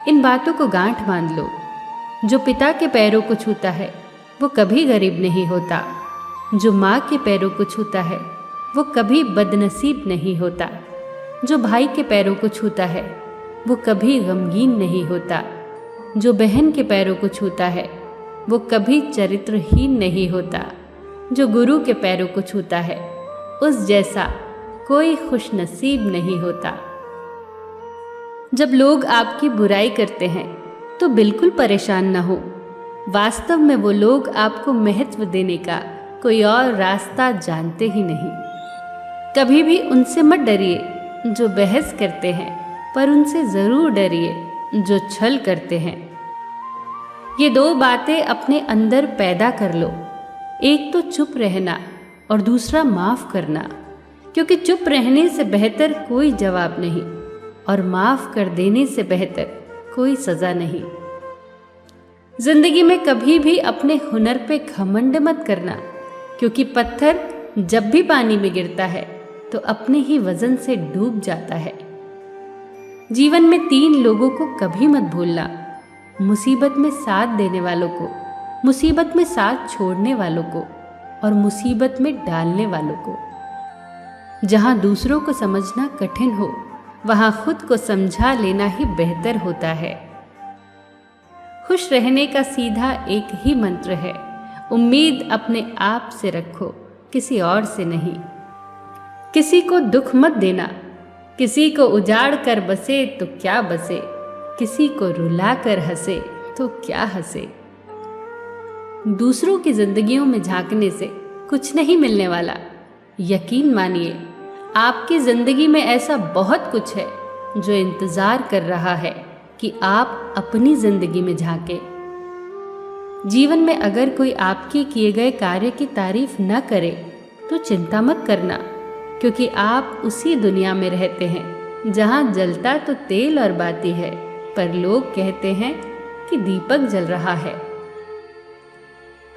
इन बातों को गांठ बांध लो। जो पिता के पैरों को छूता है वो कभी गरीब नहीं होता। जो माँ के पैरों को छूता है वो कभी बदनसीब नहीं होता। जो भाई के पैरों को छूता है वो कभी गमगीन नहीं होता। जो बहन के पैरों को छूता है वो कभी चरित्रहीन नहीं होता। जो गुरु के पैरों को छूता है उस जैसा कोई खुशनसीब नहीं होता। जब लोग आपकी बुराई करते हैं तो बिल्कुल परेशान न हो। वास्तव में वो लोग आपको महत्व देने का कोई और रास्ता जानते ही नहीं। कभी भी उनसे मत डरिए जो बहस करते हैं, पर उनसे ज़रूर डरिए जो छल करते हैं। ये दो बातें अपने अंदर पैदा कर लो, एक तो चुप रहना और दूसरा माफ़ करना, क्योंकि चुप रहने से बेहतर कोई जवाब नहीं और माफ़ कर देने से बेहतर कोई सज़ा नहीं। जिंदगी में कभी भी अपने हुनर पे घमंड मत करना, क्योंकि पत्थर जब भी पानी में गिरता है तो अपने ही वजन से डूब जाता है। जीवन में 3 लोगों को कभी मत भूलना, मुसीबत में साथ देने वालों को, मुसीबत में साथ छोड़ने वालों को और मुसीबत में डालने वालों को। जहाँ दूसरों को समझना कठिन हो वहाँ खुद को समझा लेना ही बेहतर होता है। खुश रहने का सीधा एक ही मंत्र है, उम्मीद अपने आप से रखो, किसी और से नहीं। किसी को दुख मत देना, किसी को उजाड़ कर बसे तो क्या बसे, किसी को रुला कर हंसे तो क्या हंसे। दूसरों की जिंदगियों में झांकने से कुछ नहीं मिलने वाला। यकीन मानिए, आपकी जिंदगी में ऐसा बहुत कुछ है जो इंतजार कर रहा है कि आप अपनी जिंदगी में झांके। जीवन में अगर कोई आपके किए गए कार्य की तारीफ न करे तो चिंता मत करना, क्योंकि आप उसी दुनिया में रहते हैं जहां जलता तो तेल और बाती है, पर लोग कहते हैं कि दीपक जल रहा है।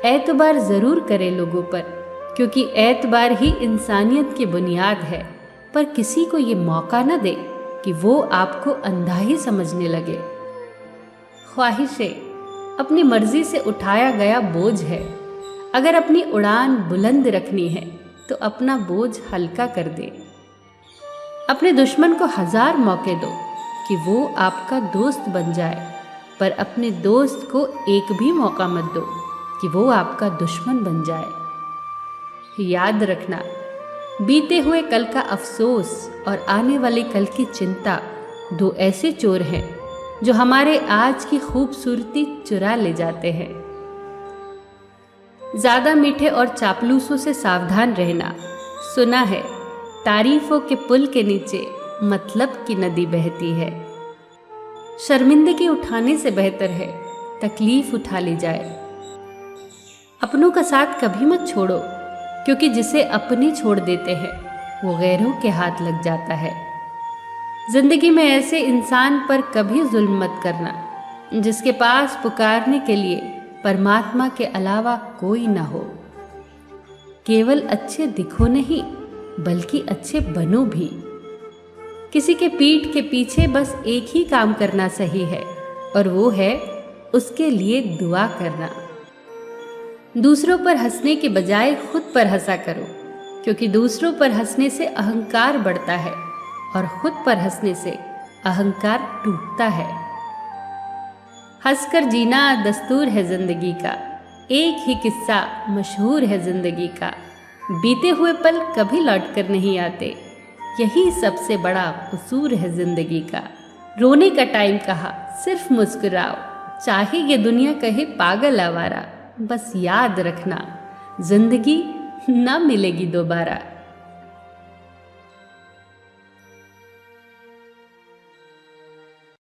एतबार जरूर करें लोगों पर, क्योंकि एतबार ही इंसानियत की बुनियाद है, पर किसी को ये मौका न दे कि वो आपको अंधा ही समझने लगे। ख्वाहिशें अपनी मर्जी से उठाया गया बोझ है। अगर अपनी उड़ान बुलंद रखनी है तो अपना बोझ हल्का कर दे। अपने दुश्मन को 1000 मौके दो कि वो आपका दोस्त बन जाए, पर अपने दोस्त को एक भी मौका मत दो कि वो आपका दुश्मन बन जाए। याद रखना, बीते हुए कल का अफसोस और आने वाले कल की चिंता 2 ऐसे चोर हैं जो हमारे आज की खूबसूरती चुरा ले जाते हैं। ज़्यादा मीठे और चापलूसों से सावधान रहना। सुना है तारीफों के पुल के नीचे मतलब की नदी बहती है। शर्मिंदगी उठाने से बेहतर है तकलीफ उठा ली जाए। अपनों का साथ कभी मत छोड़ो, क्योंकि जिसे अपने छोड़ देते हैं वो गैरों के हाथ लग जाता है। जिंदगी में ऐसे इंसान पर कभी जुल्म मत करना जिसके पास पुकारने के लिए परमात्मा के अलावा कोई ना हो। केवल अच्छे दिखो नहीं, बल्कि अच्छे बनो भी। किसी के पीठ के पीछे बस एक ही काम करना सही है, और वो है उसके लिए दुआ करना। दूसरों पर हंसने के बजाय खुद पर हंसा करो, क्योंकि दूसरों पर हंसने से अहंकार बढ़ता है और खुद पर हंसने से अहंकार टूटता है। हंसकर जीना दस्तूर है जिंदगी का, एक ही किस्सा मशहूर है जिंदगी का। बीते हुए पल कभी लौट कर नहीं आते, यही सबसे बड़ा कसूर है जिंदगी का। रोने का टाइम कहा, सिर्फ मुस्कुराओ, चाहे ये दुनिया कहे पागल आवारा। बस याद रखना, जिंदगी ना मिलेगी दोबारा।